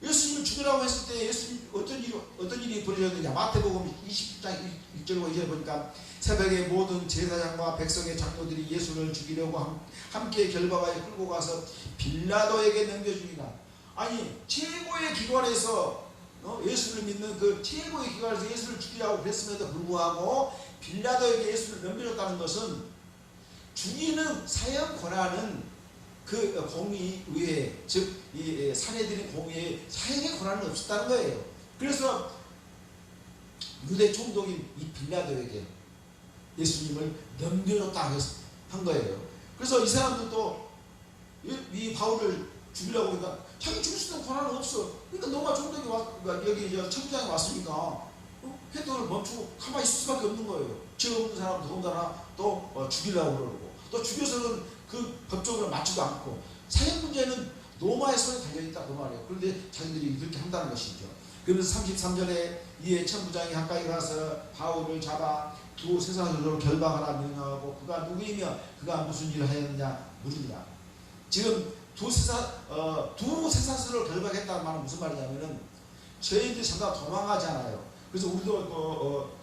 예수님을 죽이라고 했을 때 예수님 어떤 일이 벌어졌느냐. 마태복음 20장 1절과 2절 보니까 새벽에 모든 제사장과 백성의 장로들이 예수를 죽이려고 함께 결박하여 끌고 가서 빌라도에게 넘겨주니라. 아니 최고의 기관에서 예수를 믿는 그 최고의 기관에서 예수를 죽이라고 그랬음에도 불구하고 빌라도에게 예수를 넘겨줬다는 것은 죽이는 사형 권한은 그 공의회에 즉 이 산헤드린 공의회에 사형의 권한은 없었다는 거예요. 그래서 유대 총독인 이 빌라도에게 예수님을 넘겨줬다 한 거예요. 그래서 이 사람들도 이 바울을 죽이려고 하니까 자기 죽일 수 있는 권한은 없어. 그러니까 로마 총독이 여기 천부장에 왔으니까 회동을 멈추고 가만히 있을 수밖에 없는 거예요. 죄 없는 사람 더군다나 또 죽이려고 그러고 또 죽여서는 그 법적으로 맞지도 않고 사형 문제는 로마의 손에 달려있다 그 말이에요. 그런데 자기들이 이렇게 한다는 것이죠. 그러면서 33절에 이에 천부장이 가까이 가서 바울을 잡아 두 쇠사슬로 결박하라 명령하고 그가 누구이며 그가 무슨 일을 하였느냐 물으니라. 지금 두 쇠사슬로 결박했다는 말은 무슨 말이냐면은 죄인들이 잠깐 도망가잖아요. 그래서 우리도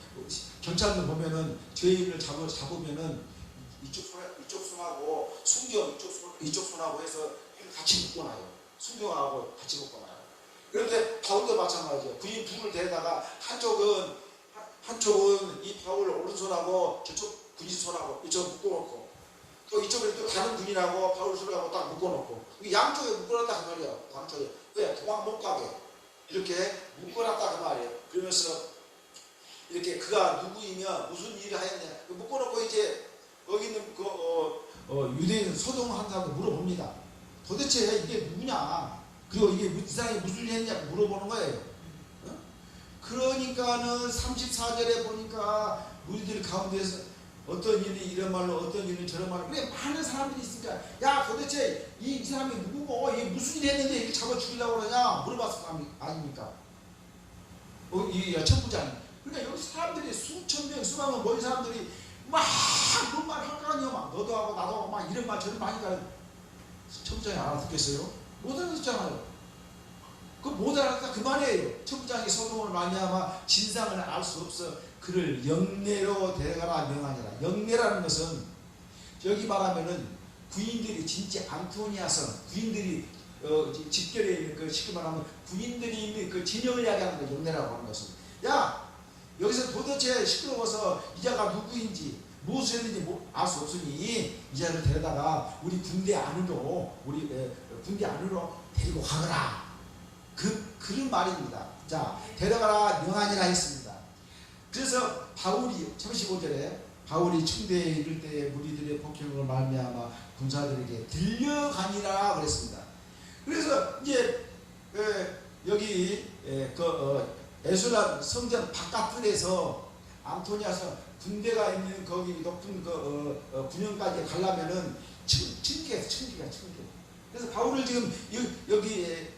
경찰들 보면은 죄인을 잡으면은 이쪽 손하고 순경 이쪽 손하고 해서 같이 묶어놔요. 순경하고 같이 묶어놔요. 그런데 바울도 마찬가지예요. 부인 둘을 대다가 한쪽은 이 바울 오른손하고 저쪽 군인 손하고 이쪽 묶어놓고 또 이쪽에 또 다른 군인하고 바울 손하고 딱 묶어놓고 양쪽에 묶어놨다 그 말이에요. 양쪽에 왜 도망 못 가게 이렇게 묶어놨다 그 말이에요. 그러면서 이렇게 그가 누구이며 무슨 일을 하였냐 묶어놓고 이제 여기 있는 유대인 소동한 사람도 물어봅니다. 도대체 이게 누구냐? 그리고 이게 이 사람이 무슨 일 했냐고 물어보는 거예요. 그러니까는 34절에 보니까 우리들 가운데서 어떤 일이 이런 말로 어떤 일이 저런 말로 그래 많은 사람들이 있으니까 야 도대체 이 사람이 누구고 이게 무슨 일 했는데 이렇게 잡아 죽이려고 그러냐 물어봤을 거 아닙니까? 이 천부장이. 그러니까 여기 사람들이 수천 명 수만 명 모인 사람들이 막 뭔 말 할 거 아니야. 막 너도 하고 나도 하고 막 이런 말 저런 말 하니까 천부장이 알아듣겠어요? 못 알아듣잖아요. 그 못 알아듣다 그만이에요. 천부장이 소동을 많이 하면 진상을 알 수 없어 그를 영내로 데려가라 명하니라. 영내라는 것은 여기 말하면은 군인들이 진짜 안토니아성 군인들이 집결에 있는 그 쉽게 말하면 군인들이 있는 그 진영을 이야기하는 거 영내라고 하는 것은 야 여기서 도대체 시끄러워서 이자가 누구인지 무엇을 했는지 알 수 없으니 이자를 데려다가 우리 군대 안으로 데리고 가거라. 그런 말입니다. 자, 데려가라 명하니라 했습니다. 그래서 바울이 35절에 바울이 청대에 이를 때에 무리들의 폭행을 말미암아 군사들에게 들려가니라 그랬습니다. 그래서 이제 여기 에수라 성전 바깥뜰에서 안토니아서 군대가 있는 거기 높은 군영까지 가려면은 층계에서 층계. 그래서 바울을 지금 여기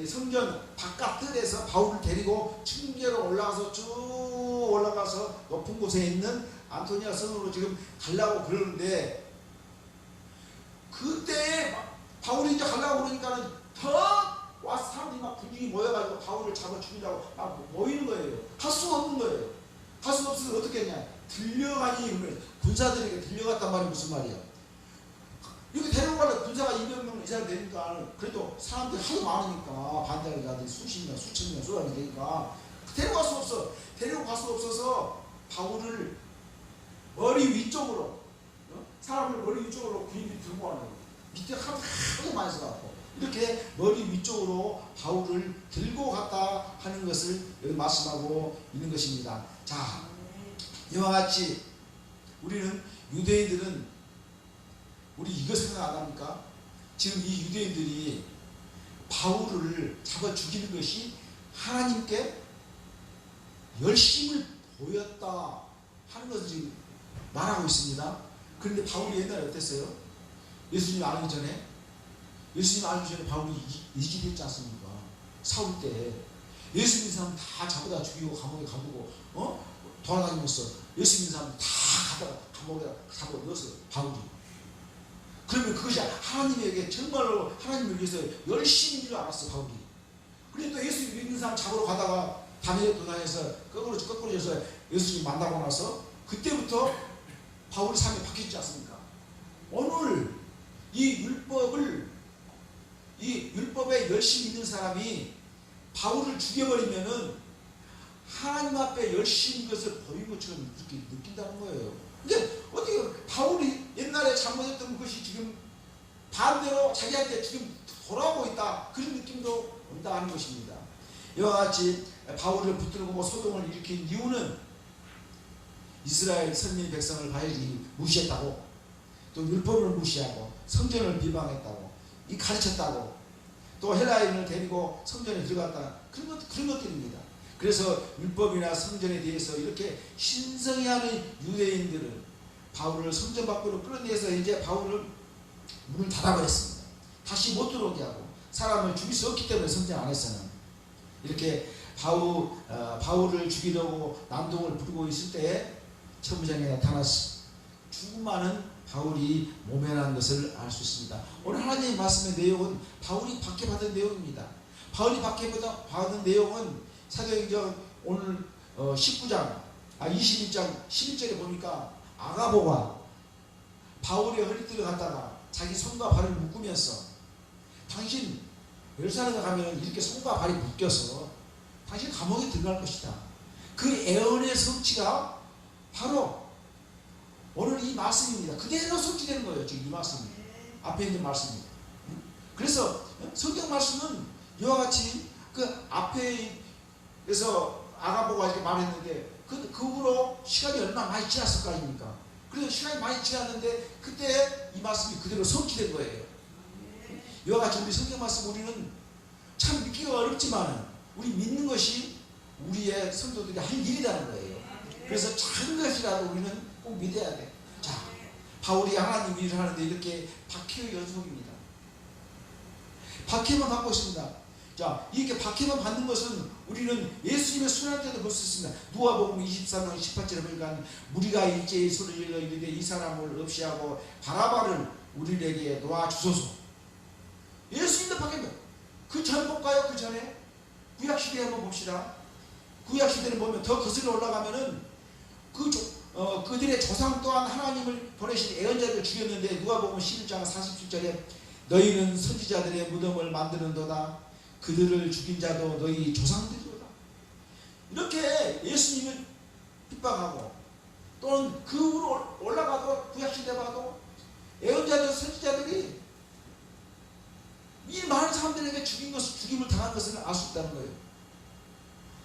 성전 바깥뜰에서 바울을 데리고 층계로 올라가서 쭉 올라가서 높은 곳에 있는 안토니아 성으로 지금 가려고 그러는데 그때 바울이 이제 가려고 그러니까는 더 와서 사람들이 막 분위기 모여가지고 바울을 잡아 죽이려고 막 모이는 거예요. 할 수가 없는 거예요. 할 수가 없어서 어떻게 했냐. 들려가니 군사들에게 들려갔단 말이 무슨 말이야. 여기 데려가려 군사가 200명 이상 되니까 그래도 사람들이 하도 많으니까 반대하는 수십 명, 수천 명, 수만 명 되니까 데려갈 수 없어. 데려갈 수 없어서 바울을 머리 위쪽으로 사람을 머리 위쪽으로 군인들이 들고 가는 거예요. 밑에 하도 많이 써갖고 이렇게 머리 위쪽으로 바울을 들고 갔다 하는 것을 여기 말씀하고 있는 것입니다. 자, 이와 같이 우리는 유대인들은 우리 이거 생각 안 합니까? 지금 이 유대인들이 바울을 잡아 죽이는 것이 하나님께 열심을 보였다 하는 것을 지금 말하고 있습니다. 그런데 바울이 옛날에 어땠어요? 예수님 알기 전에 바울이 이기했지 않습니까? 사울 때 예수 믿는 사람 다 잡아다 죽이고 감옥에 가두고 돌아다니면서 예수 믿는 사람 다 갖다가 감옥에 잡아 넣었어요. 바울이. 그러면 그것이 하나님에게 정말로 하나님을 위해서 열심인 줄 알았어. 바울이. 그런데 또 예수 믿는 사람 잡으러 가다가 다니엘 도단에서 거꾸로 져서 예수님 만나고 나서 그때부터 바울의 삶이 바뀌지 않습니까? 오늘 이 율법에 열심히 있는 사람이 바울을 죽여버리면은 하나님 앞에 열심히 것을 보인 것처럼 그렇게 느낀다는 거예요. 근데 어떻게 바울이 옛날에 잘못했던 것이 지금 반대로 자기한테 지금 돌아오고 있다, 그런 느낌도 온다 하는 것입니다. 이와 같이 바울을 붙들고 소동을 일으킨 이유는 이스라엘 선민 백성을 바울이 무시했다고, 또 율법을 무시하고 성전을 비방했다고, 이 가르쳤다고, 또 헬라인을 데리고 성전에 들어갔다, 그런 것들입니다. 그래서 율법이나 성전에 대해서 이렇게 신성해하는 유대인들은 바울을 성전 밖으로 끌어내서 이제 바울을 문을 닫아버렸습니다. 다시 못 들어오게 하고, 사람을 죽일 수 없기 때문에 성전 안에서는 이렇게 바울을 죽이려고 난동을 부리고 있을 때에 천부장에 나타나서 수많은 바울이 모면한 것을 알 수 있습니다. 오늘 하나님의 말씀의 내용은 바울이 박해받은 내용입니다. 바울이 박해받은 내용은 사도행전 오늘 21장 11절에 보니까 아가보가 바울의 허리띠를 갖다가 자기 손과 발을 묶으면서, 당신 예루살렘에 가면 이렇게 손과 발이 묶여서 당신 감옥에 들어갈 것이다. 그 애언의 성취가 바로 오늘 이 말씀입니다. 그대로 성취되는 거예요. 지금 이 말씀이 앞에 있는 말씀입니다. 그래서 성경 말씀은 이와 같이 그 앞에서 아가보가 이렇게 말했는데 그 후로 시간이 얼마나 많이 지났을 거 아닙니까? 그래서 시간이 많이 지났는데 그때 이 말씀이 그대로 성취된 거예요. 이와 같이 우리 성경 말씀 우리는 참 믿기가 어렵지만 우리 믿는 것이 우리의 성도들이 할 일이라는 거예요. 그래서 작은 것이라도 우리는 꼭 믿어야 돼. 자, 바울이 하나님 일을 하는데 이렇게 박해의 연속입니다. 박해만 받고 있습니다. 자, 이렇게 박해만 받는 것은 우리는 예수님의 순환 때도 볼 수 있습니다. 누가복음 23장 18절에 보니까 무리가 일제히 소리를 질러 이르되 이 사람을 없이 하고 바라바를 우리에게 놓아 주소서. 예수님도 박해입니다. 그 전 볼까요? 그 전에 구약시대 한번 봅시다. 구약시대를 보면 더 거슬러 올라가면은 그들의 조상 또한 하나님을 보내신 애언자들을 죽였는데 누가복음 11장 47절에 너희는 선지자들의 무덤을 만드는도다. 그들을 죽인 자도 너희 조상들이로다. 이렇게 예수님을 핍박하고, 또는 그 후로 올라가도 구약시대 봐도 애언자들 선지자들이 이 많은 사람들에게 죽임을 당한 것을 알 수 있다는 거예요.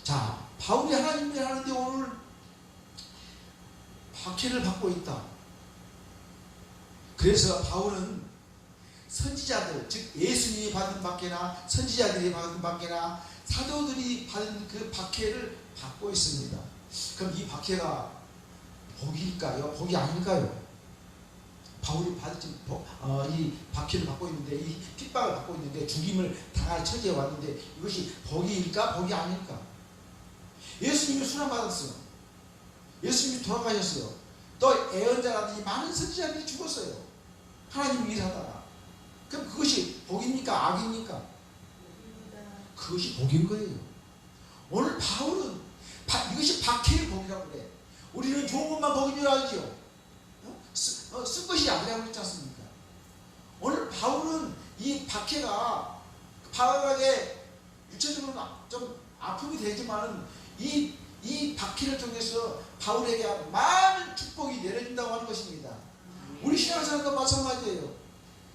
자, 바울이 하나님을 하는데 오늘 박해를 받고 있다. 그래서 바울은 선지자들, 즉 예수님이 받은 박해나 선지자들이 받은 박해나 사도들이 받은 그 박해를 받고 있습니다. 그럼 이 박해가 복일까요? 복이 아닐까요? 바울이 이 박해를 받고 있는데, 이 핍박을 받고 있는데, 죽임을 당할 처지에 왔는데 이것이 복일까? 복이 아닐까? 예수님이 순환받았어요. 예수님이 돌아가셨어요. 또 애언자라든지 많은 선지자들이 죽었어요. 하나님이 일하다가. 그럼 그것이 복입니까? 악입니까? 그것이 복인 거예요. 오늘 바울은 이것이 박해의 복이라고 그래. 우리는 좋은 것만 복인 줄 알죠. 쓴 것이 악이라고 그랬지 않습니까? 오늘 바울은 이 박해가 바울에게 유체적으로는 좀 아픔이 되지만은 이 박해를 통해서 바울에게 많은 축복이 내려진다고 하는 것입니다. 우리 신앙생활도 마찬가지예요.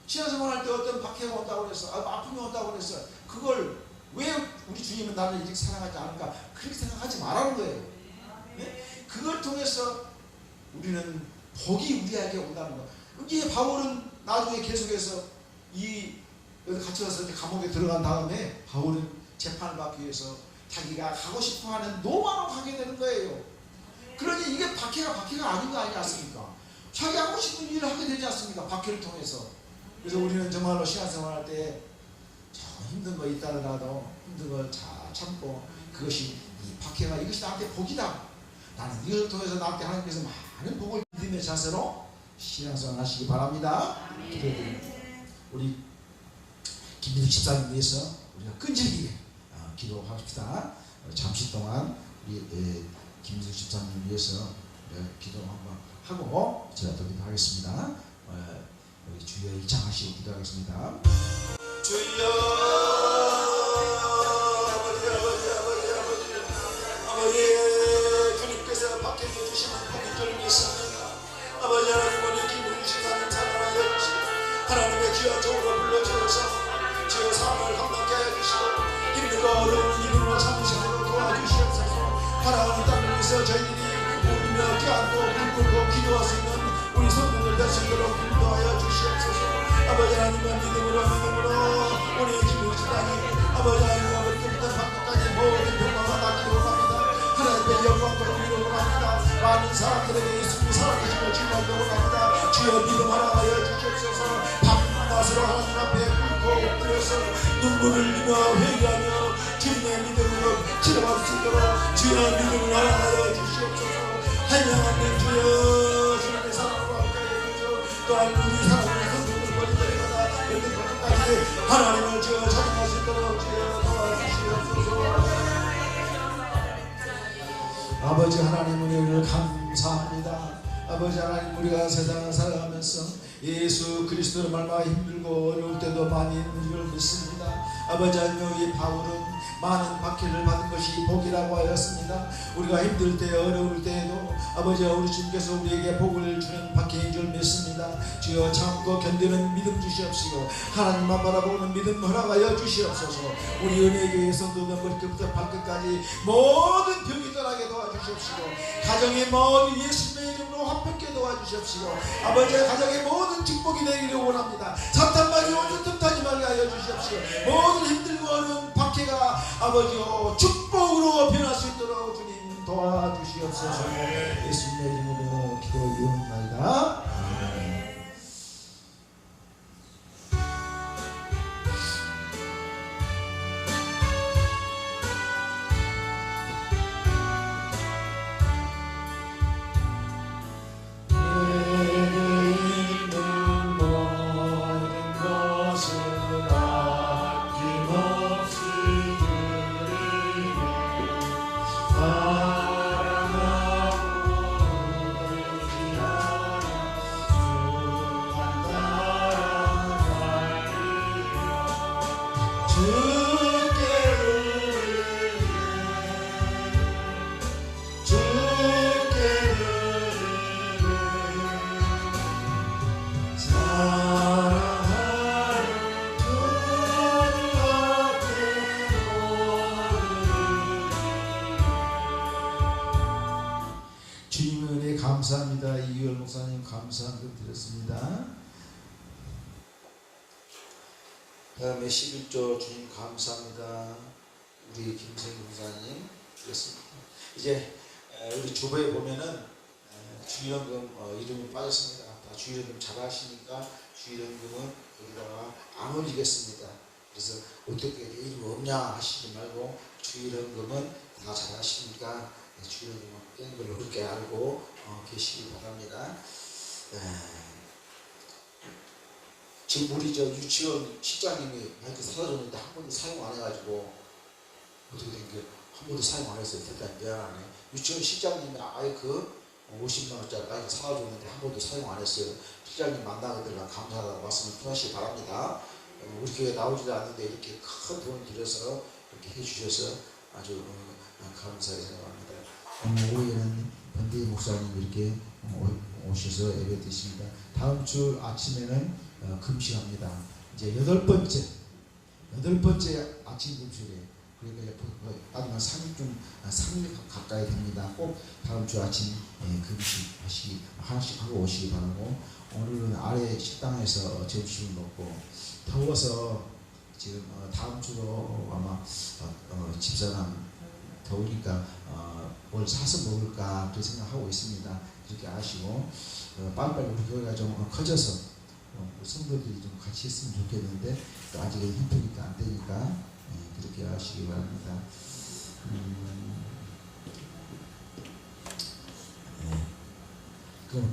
신앙생활 할 때 어떤 박해가 온다고 그래서, 아픔이 온다고 그래서, 그걸 왜 우리 주님은 나를 이렇게 사랑하지 않을까? 그렇게 생각하지 말라는 거예요. 네? 그걸 통해서 우리는 복이 우리에게 온다는 거. 이제 바울은 나중에 계속해서 여기 갇혀서 감옥에 들어간 다음에 바울은 재판을 받기 위해서 자기가 가고 싶어하는 노마로 가게 되는 거예요. 그러니 이게 박해가 아닌 거 아니겠습니까? 자기 하고 싶은 일을 하게 되지 않습니까? 박해를 통해서. 그래서 우리는 정말로 신앙생활할 때 힘든 거 있다더라도 힘든 걸 잘 참고, 그것이 이 박해가 이것이 나한테 복이다, 나는 이것을 통해서 나한테 하나님께서 많은 복을 믿음의 자세로 신앙생활 하시기 바랍니다. 기도드립니다. 우리 김민숙 집사님 위해서 우리가 끈질기게 기도합시다. 잠시 동안 우리 김민숙 집사님 위해서 기도 한번 하고 제가 또 기도하겠습니다. 우리 주여 일창하시고 기도하겠습니다. 주여 아버지 주님께서 밖에 주시는 복인 줄 믿습니다. 아버지 하나님, 우리 김민숙 집사님 사랑하여 주시고 하나님의 귀한 종으로 불러주셔서 주여 삶을 감당케 하여 주시고 힘들고 어려운 일으로 참으시도록 도와주시옵소서. 하나님 땅을 위해서 저희들이 울며 껴안고 불고 기도할 수 있는 우리 성도들 될 수 있도록 인도하여 주시옵소서. 아버지 하나님과 믿음으로 우리 김민숙 집사님 아버지 하나님과 머리부터 발끝까지 모든 평강과 낫기를 원합니다. 하나님의 영광 돌리기를 원합니다. 많은 사람들에게 예수님이 살아계시고 증거하기를 원합니다. 주여 믿음 하여 주시옵소서. 밤낮으로 하나님 앞에 꿇고 엎드려서 눈물을 흘리며 회개하며 주님의 믿음으로 치러갈 수 있도록 주여 믿음을 하여 주시옵소서. 한양하는 주여 주님의 사랑으로 함께해 주시오. 또한 우리 사랑하는 성도들 머리들마다 여기 것까지 하나님을 주여 찬양할 수 있도록 주여 도와주시옵소서. 아버지 하나님, 은혜를 감사합니다. 아버지 하나님, 우리가 세상을 살아가면서 예수 그리스도를 말마 힘들고 어려울 때도 많이 있는 줄 믿습니다. 아버지 하나님, 이 바울은 많은 박해를 받은 것이 복이라고 하였습니다. 우리가 힘들 때 어려울 때에도 아버지 우리 주님께서 우리에게 복을 주는 박해인 줄 믿습니다. 주여 참고 견디는 믿음 주시옵시고 하나님만 바라보는 믿음 허락하여 주시옵소서. 우리 은혜교회 성도들 머리끝부터 발끝까지 모든 병이 떠나게 도와주시옵시고 가정의 모든 예수님의 이름으로 화평케 도와주시옵시고 아버지 가정의 모든 축복이 되기를 원합니다. 사탄마귀 오늘 틈타지 말게 하여 주시옵시고 모든 힘들고 어려운 박해가 아버지요 축복으로 변할 수 있도록 주님 도와주시옵소서. 예수님의 이름으로 기도드리옵나이다. 감사합니다. 이유열 목사님 감사 금 드렸습니다. 다음에 11조 주님 감사합니다. 우리 김생희 목사님 드렸습니다. 이제 우리 주보에 보면은 주일연금 이름이 빠졌습니다. 다 주일연금 잘 하시니까 주일연금은 여기다가 안 올리겠습니다. 그래서 어떻게 이름 없냐 하시지 말고 주일연금은 다 잘 하시니까 주일연금은 뺀 걸로 그렇게 알고 계시기 바랍니다. 지금 우리 저 유치원 실장님이 마이크 사다 줬는데 한 번도 사용 안 해가지고 어떻게 된 게 한 번도 사용 안 했어요. 일단 미안하네. 유치원 실장님이 마이크 50만원짜리 마이크 사다 줬는데 한 번도 사용 안 했어요. 실장님 만나게 되면 감사하다고 말씀을 전하시기 바랍니다. 우리 교회 나오지도 않는데 이렇게 큰 돈을 들여서 이렇게 해주셔서 아주 감사하게 생각합니다. 오늘 오후에는 변대희 목사님 이렇게 오셔서 예배 드십니다. 다음 주 아침에는 금식합니다. 이제 여덟 번째 아침 금식이에요. 그러니까 아마 3일 가까이 됩니다. 꼭 다음 주 아침 금식하시기 하나씩 하고 오시기 바라고, 오늘은 아래 식당에서 점심을 먹고 더워서 지금 다음 주로 아마 집사람 더우니까 뭘 사서 먹을까 그렇게 생각하고 있습니다. 그렇게 아시고 빨리빨리 우리 교회가 좀 커져서 성도들이 좀 같이 했으면 좋겠는데 또 아직은 힘드니까 안 되니까 그렇게 하시기 바랍니다. 그럼